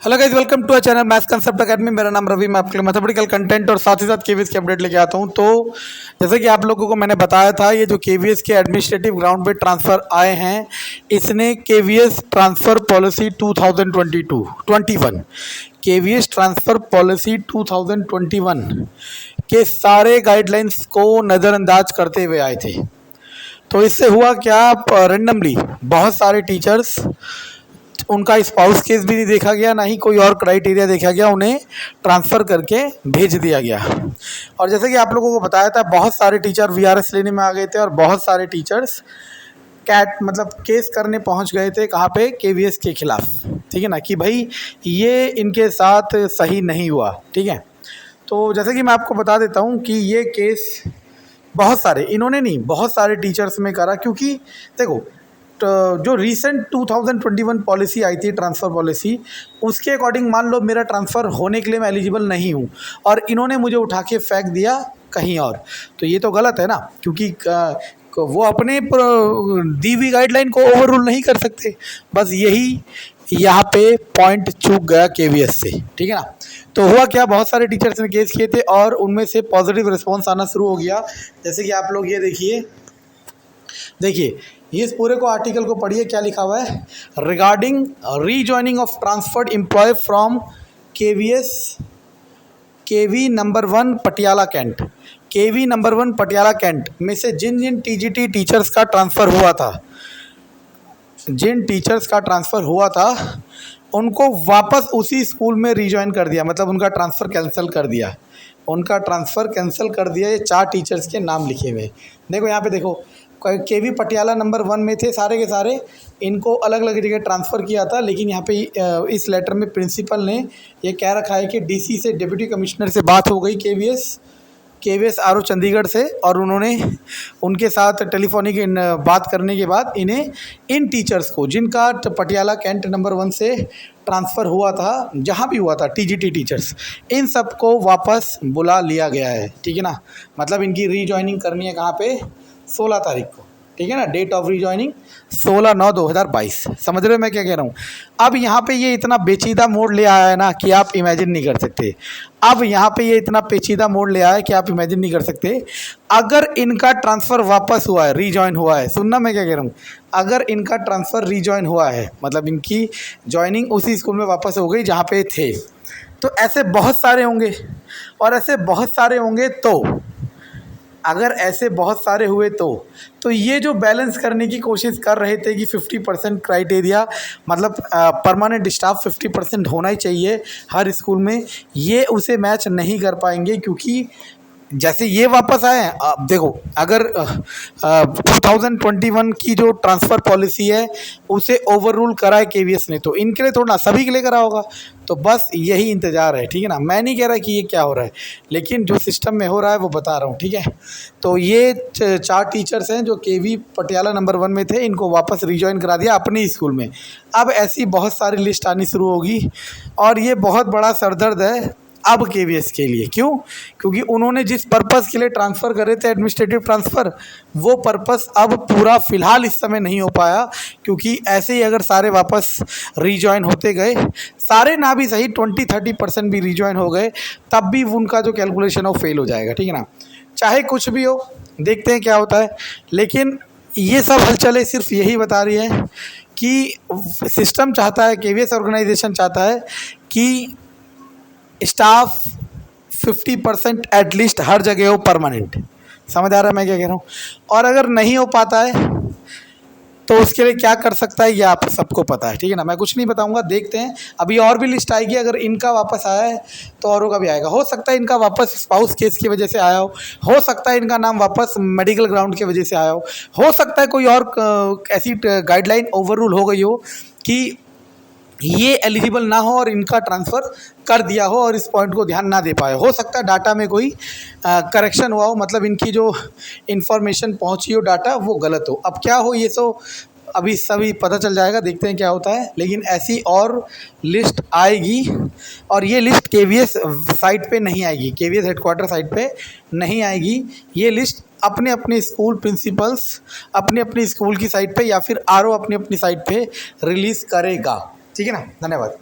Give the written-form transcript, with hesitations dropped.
Hello guys, welcome to a channel maths concept academy. मेरा नाम रवि। मैं आपके लिए मैथमेटिकल कंटेंट और साथ ही साथ केवीएस की अपडेट लेके आता हूं। तो जैसे कि आप लोगों को मैंने बताया था, ये जो केवीएस के एडमिनिस्ट्रेटिव ग्राउंड पे ट्रांसफ़र आए हैं, इसने KVS transfer policy 2021 KVS transfer policy 2021 के सारे गाइडलाइंस को नज़रअंदाज करते हुए आए थे। तो इससे हुआ क्या, रेंडमली बहुत सारे टीचर्स, उनका स्पाउस केस भी नहीं देखा गया, ना ही कोई और क्राइटेरिया देखा गया, उन्हें ट्रांसफ़र करके भेज दिया गया। और जैसे कि आप लोगों को बताया था, बहुत सारे टीचर वीआरएस लेने में आ गए थे और बहुत सारे टीचर्स केस करने पहुंच गए थे। कहाँ पे? केवीएस के खिलाफ। ठीक है ना, कि भाई ये इनके साथ सही नहीं हुआ। ठीक है, तो जैसे कि मैं आपको बता देता हूँ कि ये केस बहुत सारे, इन्होंने नहीं, बहुत सारे टीचर्स में करा। क्योंकि देखो, तो जो रीसेंट 2021 पॉलिसी आई थी, ट्रांसफ़र पॉलिसी, उसके अकॉर्डिंग मान लो मेरा ट्रांसफ़र होने के लिए मैं एलिजिबल नहीं हूँ और इन्होंने मुझे उठा के फेंक दिया कहीं और, तो ये तो गलत है ना। क्योंकि वो अपने दी हुई गाइडलाइन को ओवररूल नहीं कर सकते। बस यही यहाँ पे पॉइंट चूक गया केवीएस से। ठीक है ना। तो हुआ क्या, बहुत सारे टीचर्स ने केस किए थे और उनमें से पॉजिटिव रिस्पॉन्स आना शुरू हो गया। जैसे कि आप लोग ये देखिए ये इस पूरे को आर्टिकल को पढ़िए, क्या लिखा हुआ है। Regarding rejoining of transferred employee from KVS KV number 1 Patiala cantt, KV number 1 Patiala cantt में से जिन जिन टीजीटी टीचर्स का ट्रांसफ़र हुआ था, जिन टीचर्स का ट्रांसफ़र हुआ था उनको वापस उसी स्कूल में रीजॉइन कर दिया। मतलब उनका ट्रांसफ़र कैंसिल कर दिया, उनका ट्रांसफ़र कैंसिल कर दिया। ये 4 टीचर्स के नाम लिखे हुए। देखो यहाँ पे देखो, केवी पटियाला नंबर 1 में थे सारे के सारे, इनको अलग अलग जगह ट्रांसफ़र किया था। लेकिन यहाँ पे इस लेटर में प्रिंसिपल ने ये कह रखा है कि डीसी से, डिप्टी कमिश्नर से बात हो गई केवीएस आरओ चंडीगढ़ से, और उन्होंने उनके साथ टेलीफोनिक बात करने के बाद इन्हें, इन टीचर्स को जिनका पटियाला कैंट नंबर 1 से ट्रांसफ़र हुआ था, जहाँ भी हुआ था टीजीटी टीचर्स, इन सब को वापस बुला लिया गया है। ठीक है ना। मतलब इनकी रीजॉइनिंग करनी है कहाँ पे? 16 तारीख को। ठीक है ना, डेट ऑफ रीजॉइनिंग 16/9/2022। समझ रहे हो मैं क्या कह रहा हूँ। अब यहाँ पे ये इतना पेचीदा मोड़ ले आया है ना कि आप इमेजिन नहीं कर सकते। अब यहाँ पे ये इतना पेचीदा मोड़ ले आया है कि आप इमेजिन नहीं कर सकते। अगर इनका ट्रांसफ़र वापस हुआ है, रीजॉइन हुआ है, सुनना मैं क्या कह रहा हूँ, अगर इनका ट्रांसफ़र रीजॉइन हुआ है, मतलब इनकी जॉइनिंग उसी स्कूल में वापस हो गई जहाँ पे थे, तो ऐसे बहुत सारे होंगे। और ऐसे बहुत सारे होंगे तो, अगर ऐसे बहुत सारे हुए तो ये जो बैलेंस करने की कोशिश कर रहे थे कि 50% क्राइटेरिया, मतलब परमानेंट स्टाफ 50% होना ही चाहिए हर स्कूल में, ये उसे मैच नहीं कर पाएंगे। क्योंकि जैसे ये वापस आए हैं, अब देखो, अगर 2021 की जो ट्रांसफ़र पॉलिसी है उसे ओवररूल करा है केवीएस ने, तो इनके लिए थोड़ा ना, सभी के लिए करा होगा। तो बस यही इंतज़ार है। ठीक है ना। मैं नहीं कह रहा कि ये क्या हो रहा है, लेकिन जो सिस्टम में हो रहा है वो बता रहा हूँ। ठीक है। तो ये 4 टीचर्स हैं जो केवी पटियाला नंबर 1 में थे, इनको वापस रिजॉइन करा दिया अपने स्कूल में। अब ऐसी बहुत सारी लिस्ट आनी शुरू होगी और ये बहुत बड़ा सरदर्द है अब केवीएस के लिए। क्यों? क्योंकि उन्होंने जिस पर्पस के लिए ट्रांसफ़र करे थे, एडमिनिस्ट्रेटिव ट्रांसफ़र, वो पर्पस अब पूरा फ़िलहाल इस समय नहीं हो पाया। क्योंकि ऐसे ही अगर सारे वापस रीजॉइन होते गए, सारे ना भी सही 20-30% भी रीजॉइन हो गए, तब भी उनका जो कैलकुलेशन है वो फेल हो जाएगा। ठीक है ना। चाहे कुछ भी हो, देखते हैं क्या होता है। लेकिन ये सब हलचलें सिर्फ यही बता रही है कि सिस्टम चाहता है, केवीएस ऑर्गेनाइजेशन चाहता है कि स्टाफ 50% एटलीस्ट हर जगह हो परमानेंट। समझ आ रहा है मैं क्या कह रहा हूँ। और अगर नहीं हो पाता है तो उसके लिए क्या कर सकता है ये आप सबको पता है। ठीक है ना। मैं कुछ नहीं बताऊंगा, देखते हैं। अभी और भी लिस्ट आएगी, अगर इनका वापस आया है तो औरों का भी आएगा। हो सकता है इनका वापस स्पाउस केस की वजह से आया हो सकता है इनका नाम वापस मेडिकल ग्राउंड की वजह से आया हो सकता है कोई और ऐसी गाइडलाइन ओवररूल हो गई हो कि ये एलिजिबल ना हो और इनका ट्रांसफ़र कर दिया हो और इस पॉइंट को ध्यान ना दे पाए। हो सकता है डाटा में कोई करेक्शन हुआ हो, मतलब इनकी जो इन्फॉर्मेशन पहुंची हो, डाटा, वो गलत हो। अब क्या हो ये तो अभी सभी पता चल जाएगा, देखते हैं क्या होता है। लेकिन ऐसी और लिस्ट आएगी और ये लिस्ट केवीएस साइट पे नहीं आएगी, केवीएस हेडक्वार्टर साइट पे नहीं आएगी। ये लिस्ट अपने अपने स्कूल प्रिंसिपल्स अपने अपने स्कूल की साइट पे या फिर आरओ अपनी अपनी साइट पे रिलीज़ करेगा। ठीक है ना। धन्यवाद।